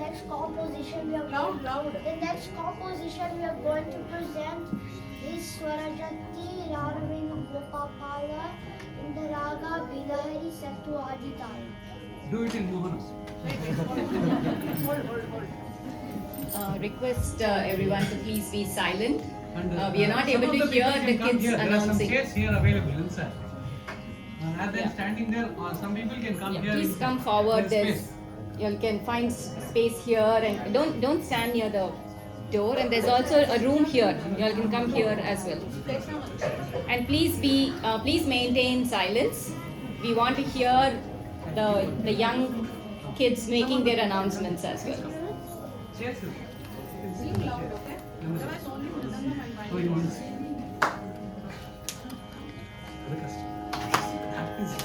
next composition we are going to present is Swarajati Raghavendra Gopapala in the Raga Bilahari Sattu Aditara. Do it in Mohanam. Request everyone to please be silent. And We are not some able of to the hear people the can come kids here. There are some announcing. chairs here available inside. Rather than Yeah. standing there, some people can come Yeah, here. please inside. come forward. There's There's space. you can find space here, and don't stand near the door. And there's also a room here. You can come here as well. And please maintain silence. We want to hear the young kids making their announcements as well. Chairs is there. Oh, you want to see? Request. Sa